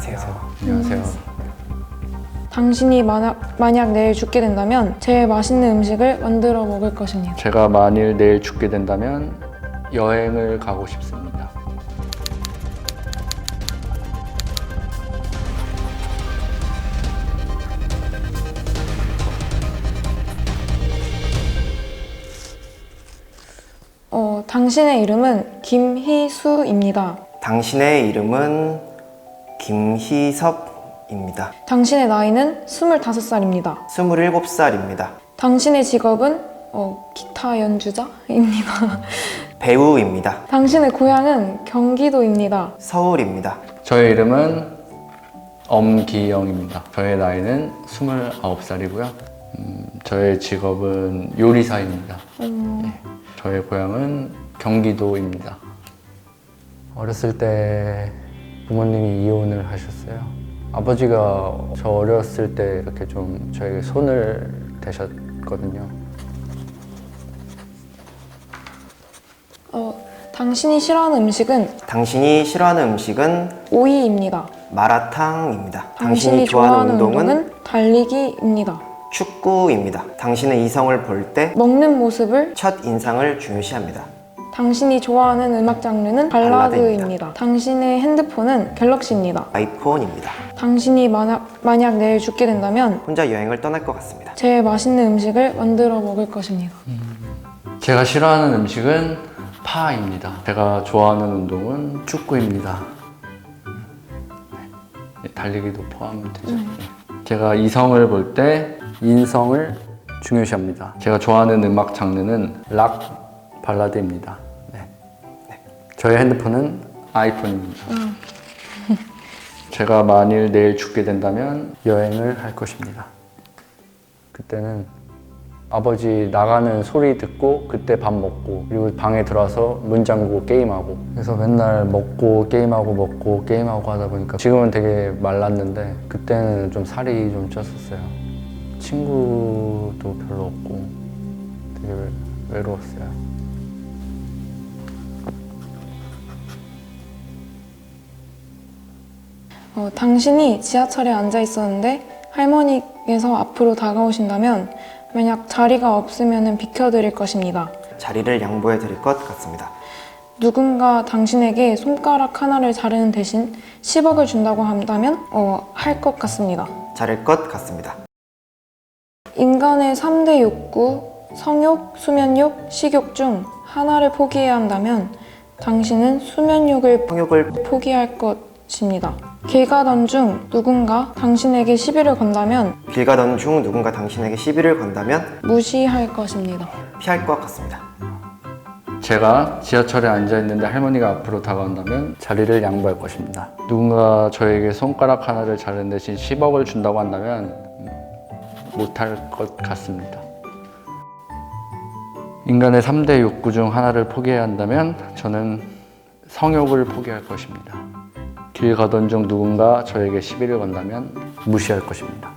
안녕하세요. 안녕하세요. 당신이 만약 내일 죽게 된다면 제일 맛있는 음식을 만들어 먹을 것입니다. 제가 만일 내일 죽게 된다면 여행을 가고 싶습니다. 당신의 이름은 김희수입니다. 당신의 이름은 김희섭입니다. 당신의 나이는 25살입니다. 27살입니다. 당신의 직업은 기타 연주자입니다. 배우입니다. 당신의 고향은 경기도입니다. 서울입니다. 저의 이름은 엄기영입니다. 저의 나이는 29살이고요. 저의 직업은 요리사입니다. 네. 저의 고향은 경기도입니다. 어렸을 때 부모님이 이혼을 하셨어요. 아버지가 저 어렸을 때 이렇게 좀 저에게 손을 대셨거든요. 당신이 싫어하는 음식은 당신이 싫어하는 음식은 오이입니다. 마라탕입니다. 당신이 좋아하는 운동은 달리기입니다. 축구입니다. 당신은 이성을 볼 때 먹는 모습을 첫 인상을 중요시합니다. 당신이 좋아하는 음악 장르는 발라드입니다. 당신의 핸드폰은 갤럭시입니다. 아이폰입니다. 당신이 만약 내일 죽게 된다면 혼자 여행을 떠날 것 같습니다. 제일 맛있는 음식을 만들어 먹을 것입니다. 제가 싫어하는 음식은 파입니다. 제가 좋아하는 운동은 축구입니다. 네, 달리기도 포함되죠. 네. 제가 이성을 볼 때 인성을 중요시합니다. 제가 좋아하는 음악 장르는 락 발라드입니다. 네. 저의 핸드폰은 아이폰입니다. 제가 만일 내일 죽게 된다면 여행을 할 것입니다. 그때는 아버지 나가는 소리 듣고 그때 밥 먹고 그리고 방에 들어와서 문 잠그고 게임하고 그래서 맨날 먹고 게임하고 하다 보니까 지금은 되게 말랐는데 그때는 좀 살이 좀 쪘었어요. 친구도 별로 없고 되게 외로웠어요. 당신이 지하철에 앉아 있었는데 할머니께서 앞으로 다가오신다면 만약 자리가 없으면 비켜드릴 것입니다. 자리를 양보해 드릴 것 같습니다. 누군가 당신에게 손가락 하나를 자르는 대신 10억을 준다고 한다면 할 것 같습니다. 자를 것 같습니다. 인간의 3대 욕구, 성욕, 수면욕, 식욕 중 하나를 포기해야 한다면 당신은 수면욕을 성욕을 포기할 것입니다. 길 가던 중 누군가 당신에게 시비를 건다면 길 가던 중 누군가 당신에게 시비를 건다면 무시할 것입니다. 피할 것 같습니다. 제가 지하철에 앉아있는데 할머니가 앞으로 다가온다면 자리를 양보할 것입니다. 누군가 저에게 손가락 하나를 자르는 대신 10억을 준다고 한다면 못할 것 같습니다. 인간의 3대 욕구 중 하나를 포기해야 한다면 저는 성욕을 포기할 것입니다. 길 가던 중 누군가 저에게 시비를 건다면 무시할 것입니다.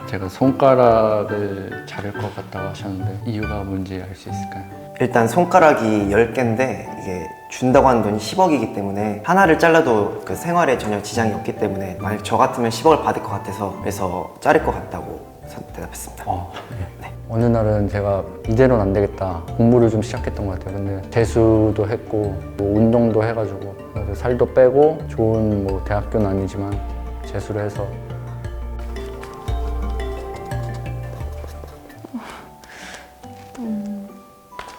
제가 손가락을 자를 것 같다고 하셨는데 이유가 뭔지 알 수 있을까요? 일단 손가락이 10개인데 이게 준다고 하는 돈이 10억이기 때문에 하나를 잘라도 그 생활에 전혀 지장이 없기 때문에 만약 저 같으면 10억을 받을 것 같아서 그래서 자를 것 같다고 대답했습니다. 네. 어느 날은 제가 이대로는 안 되겠다 공부를 좀 시작했던 것 같아요. 근데 재수도 했고 뭐 운동도 해가지고 그래서 살도 빼고 좋은 뭐 대학교는 아니지만 재수를 해서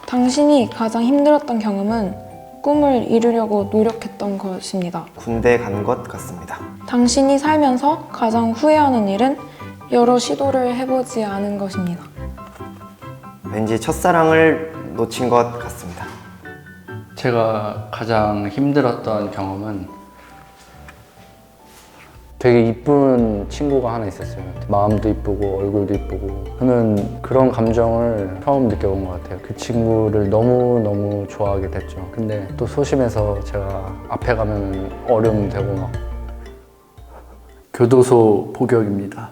당신이 가장 힘들었던 경험은 꿈을 이루려고 노력했던 것입니다. 군대 간 것 같습니다. 당신이 살면서 가장 후회하는 일은 여러 시도를 해보지 않은 것입니다. 왠지 첫사랑을 놓친 것 같습니다. 제가 가장 힘들었던 경험은 되게 이쁜 친구가 하나 있었어요. 마음도 이쁘고 얼굴도 이쁘고 저는 그런 감정을 처음 느껴본 것 같아요. 그 친구를 너무너무 좋아하게 됐죠. 근데 또 소심해서 제가 앞에 가면 어려움되고 막 교도소 복역입니다.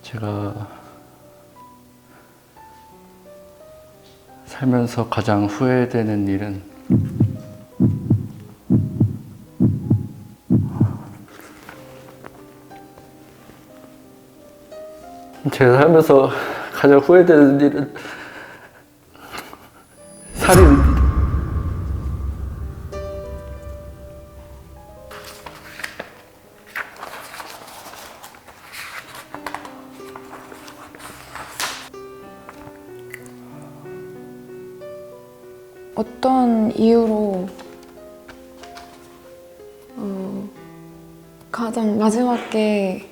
제가 살면서 가장 후회되는 일은 제가 살면서 가장 후회되는 일은 살인입니다. 어떤 이유로 가장 마지막 게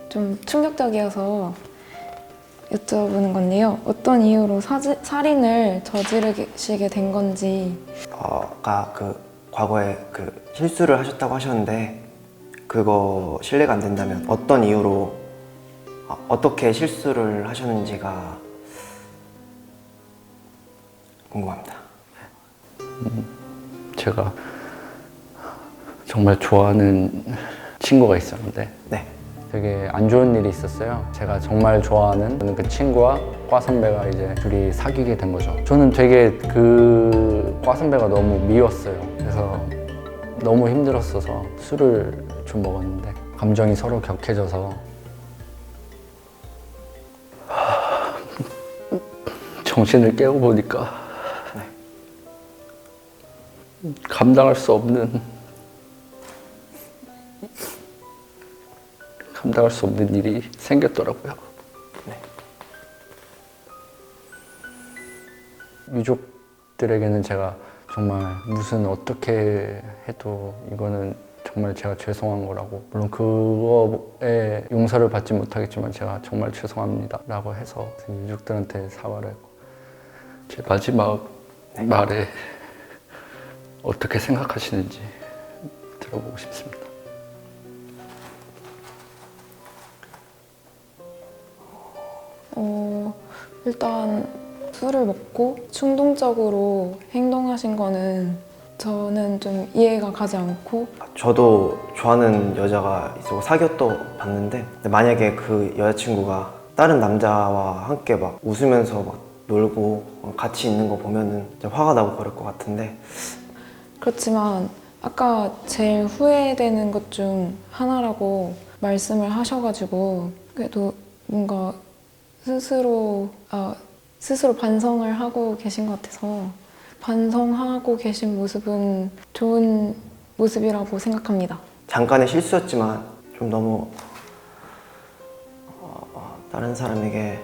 좀 충격적이어서 여쭤보는 건데요. 어떤 이유로 살인을 저지르시게 된 건지. 아까 그 과거에 그 실수를 하셨다고 하셨는데 그거 실례가 안 된다면 어떤 이유로 어떻게 실수를 하셨는지가 궁금합니다. 제가 정말 좋아하는 친구가 있었는데 네. 되게 안 좋은 일이 있었어요. 제가 정말 좋아하는 그 친구와 과 선배가 이제 둘이 사귀게 된 거죠. 저는 되게 그 과 선배가 너무 미웠어요. 그래서 너무 힘들었어서 술을 좀 먹었는데 감정이 서로 격해져서 정신을 깨고 보니까 감당할 수 없는 일이 생겼더라고요. 유족들에게는 제가 정말 무슨 어떻게 해도 이거는 정말 제가 죄송한 거라고, 물론 그거에 용서를 받지 못하겠지만 제가 정말 죄송합니다 라고 해서 유족들한테 사과를 했고, 제 마지막 말에 어떻게 생각하시는지 들어보고 싶습니다. 일단 술을 먹고 충동적으로 행동하신 거는 저는 좀 이해가 가지 않고, 저도 좋아하는 여자가 있었고 사귀었도 봤는데 만약에 그 여자친구가 다른 남자와 함께 막 웃으면서 막 놀고 같이 있는 거 보면은 진짜 화가 나고 그럴 것 같은데, 그렇지만 아까 제일 후회되는 것 중 하나라고 말씀을 하셔가지고 그래도 뭔가 스스로 반성을 하고 계신 것 같아서, 반성하고 계신 모습은 좋은 모습이라고 생각합니다. 잠깐의 실수였지만 좀 너무 다른 사람에게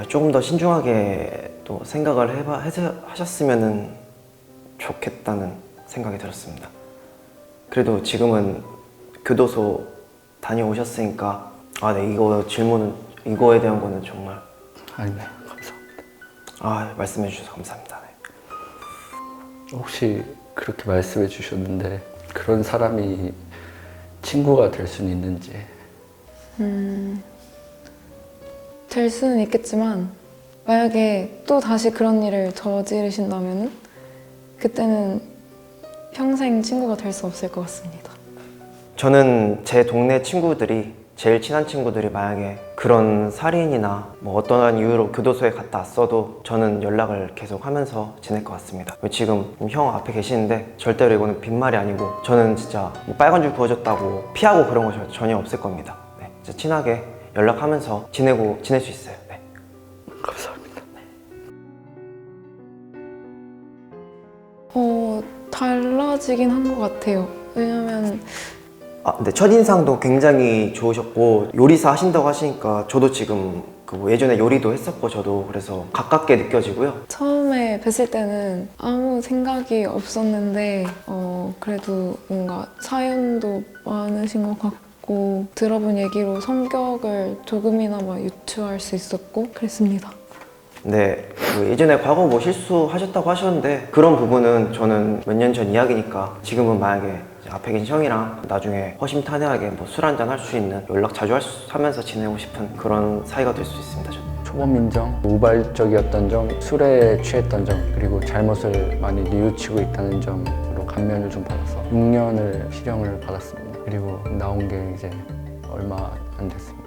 조금 더 신중하게 또 생각을 하셨으면 좋겠다는 생각이 들었습니다. 그래도 지금은 교도소 다녀오셨으니까 네, 이거에 대한 거는 정말 아닙니다. 감사합니다. 말씀해 주셔서 감사합니다. 네. 혹시 그렇게 말씀해 주셨는데 그런 사람이 친구가 될 수는 있는지? 될 수는 있겠지만 만약에 또 다시 그런 일을 저지르신다면 그때는 평생 친구가 될 수 없을 것 같습니다. 저는 제 동네 친구들이, 제일 친한 친구들이 만약에 그런 살인이나 뭐 어떠한 이유로 교도소에 갔다 왔어도 저는 연락을 계속 하면서 지낼 것 같습니다. 지금 형 앞에 계시는데 절대로 이거는 빈말이 아니고 저는 진짜 뭐 빨간 줄 그어줬다고 피하고 그런 거 전혀 없을 겁니다. 네, 진짜 친하게 연락하면서 지낼 수 있어요. 네. 감사합니다. 달라지긴 한 것 같아요. 왜냐면 근데 첫인상도 굉장히 좋으셨고 요리사 하신다고 하시니까 저도 지금 뭐 예전에 요리도 했었고 저도 그래서 가깝게 느껴지고요. 처음에 뵀을 때는 아무 생각이 없었는데 그래도 뭔가 사연도 많으신 것 같고 들어본 얘기로 성격을 조금이나마 유추할 수 있었고 그랬습니다. 네, 그 예전에 과거 뭐 실수하셨다고 하셨는데 그런 부분은 저는 몇 년 전 이야기니까 지금은 만약에 이제 앞에 계신 형이랑 나중에 허심탄회하게 뭐 술 한잔 할 수 있는, 연락 자주 하면서 지내고 싶은 그런 사이가 될 수 있습니다. 저는. 초범 인정, 우발적이었던 점, 술에 취했던 점, 그리고 잘못을 많이 뉘우치고 있다는 점으로 감면을 좀 받아서 6년을 실형을 받았습니다. 그리고 나온 게 이제 얼마 안 됐습니다.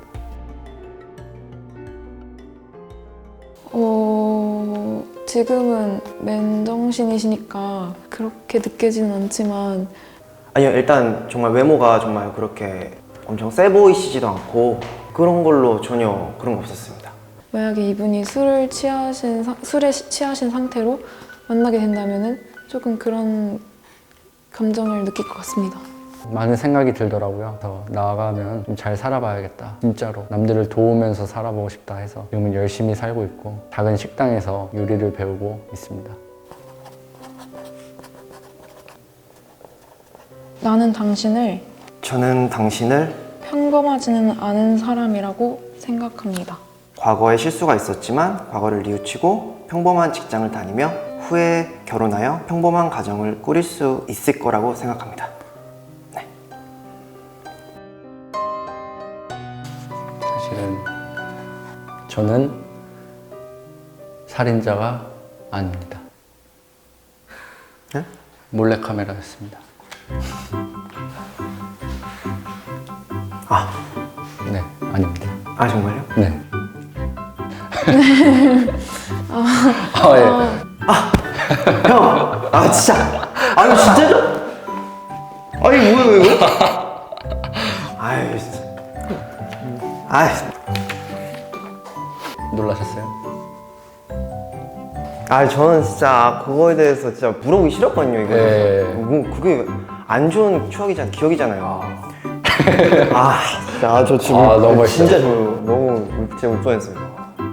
지금은 맨정신이시니까 그렇게 느껴지는 않지만 아니요, 일단 정말 외모가 정말 그렇게 엄청 세 보이시지도 않고 그런 걸로 전혀 그런 거 없었습니다. 만약에 이분이 술에 취하신 상태로 만나게 된다면은 조금 그런 감정을 느낄 것 같습니다. 많은 생각이 들더라고요. 더 나아가면 좀 잘 살아봐야겠다. 진짜로 남들을 도우면서 살아보고 싶다 해서 지금은 열심히 살고 있고 작은 식당에서 요리를 배우고 있습니다. 나는 당신을 저는 당신을 평범하지는 않은 사람이라고 생각합니다. 과거에 실수가 있었지만 과거를 뉘우치고 평범한 직장을 다니며 후에 결혼하여 평범한 가정을 꾸릴 수 있을 거라고 생각합니다. 사실은 저는 살인자가 아닙니다. 네? 몰래카메라였습니다. 아, 네, 아닙니다. 아 정말요? 네. 예. 형! 아 진짜! 아니 진짜죠? 아니 뭐야 이거? 아이 진짜 아이 놀라셨어요? 아 저는 진짜 그거에 대해서 진짜 물어보기 싫었거든요 이거. 예. 그게 안 좋은 추억이잖아, 기억이잖아요. 아 진짜 저 지금 너무 멋있어요. 진짜 저 너무 진짜 울 뻔했어요.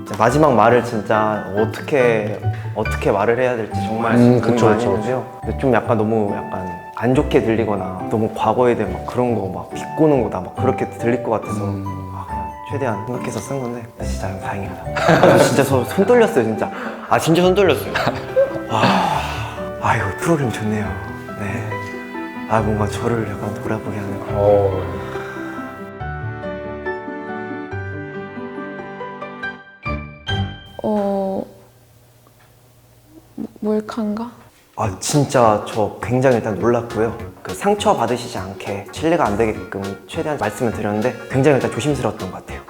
진짜 마지막 말을 진짜 어떻게 말을 해야 될지 정말 고민 그쵸, 많이 그쵸, 했는데요. 근데 좀 약간 너무 약간 안 좋게 들리거나 너무 과거에 대한 막 그런 거 막 비꼬는 거다 막 그렇게 들릴 것 같아서 아, 그냥 최대한 생각해서 쓴 건데 진짜 다행입니다. 아, 저 진짜 손 떨렸어요 진짜. 아 진짜 손 떨렸어요. 아 이거 프로그램 좋네요. 네. 아 뭔가 저를 약간 돌아보게 하는 거. 몰카인가? 아 진짜 저 굉장히 일단 놀랐고요. 그 상처 받으시지 않게 신뢰가 안 되게끔 최대한 말씀을 드렸는데 굉장히 일단 조심스러웠던 것 같아요.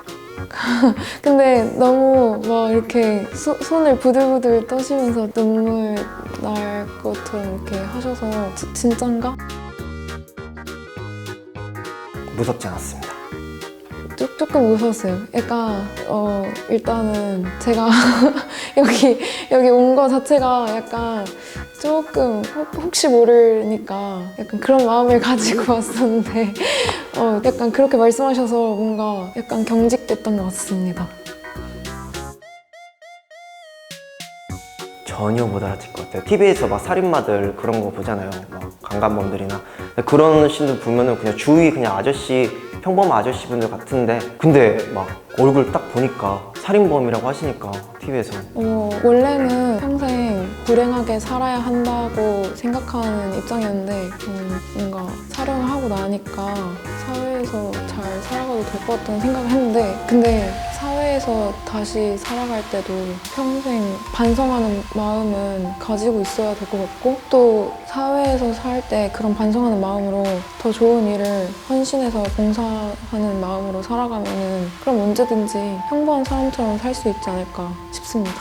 근데 너무 막 이렇게 손을 부들부들 떠시면서 눈물 날 것처럼 이렇게 하셔서 진짠가? 무섭지 않았습니다. 조금 무서웠어요. 약간 일단은 제가 여기 온 거 자체가 약간 조금 혹시 모르니까 약간 그런 마음을 가지고 왔었는데 약간 그렇게 말씀하셔서 뭔가 약간 경직됐던 것 같습니다. 전혀 못 알아챌 것 같아요. TV에서 막 살인마들 그런 거 보잖아요. 막 강간범들이나 그런 씬들 보면은 그냥 주위 그냥 아저씨 평범한 아저씨 분들 같은데 근데 막 얼굴 딱 보니까 살인범이라고 하시니까 TV에서 원래는 평생 불행하게 살아야 한다고 생각하는 입장이었는데 뭔가 촬영을 하고 나니까 사회에서 잘 살아가도 될 것 같다는 생각을 했는데 근데 사회에서 다시 살아갈 때도 평생 반성하는 마음은 가지고 있어야 될 것 같고 또 사회에서 살 때 그런 반성하는 마음으로 더 좋은 일을 헌신해서 봉사하는 마음으로 살아가면은 그럼 언제든지 평범한 사람처럼 살 수 있지 않을까 싶습니다.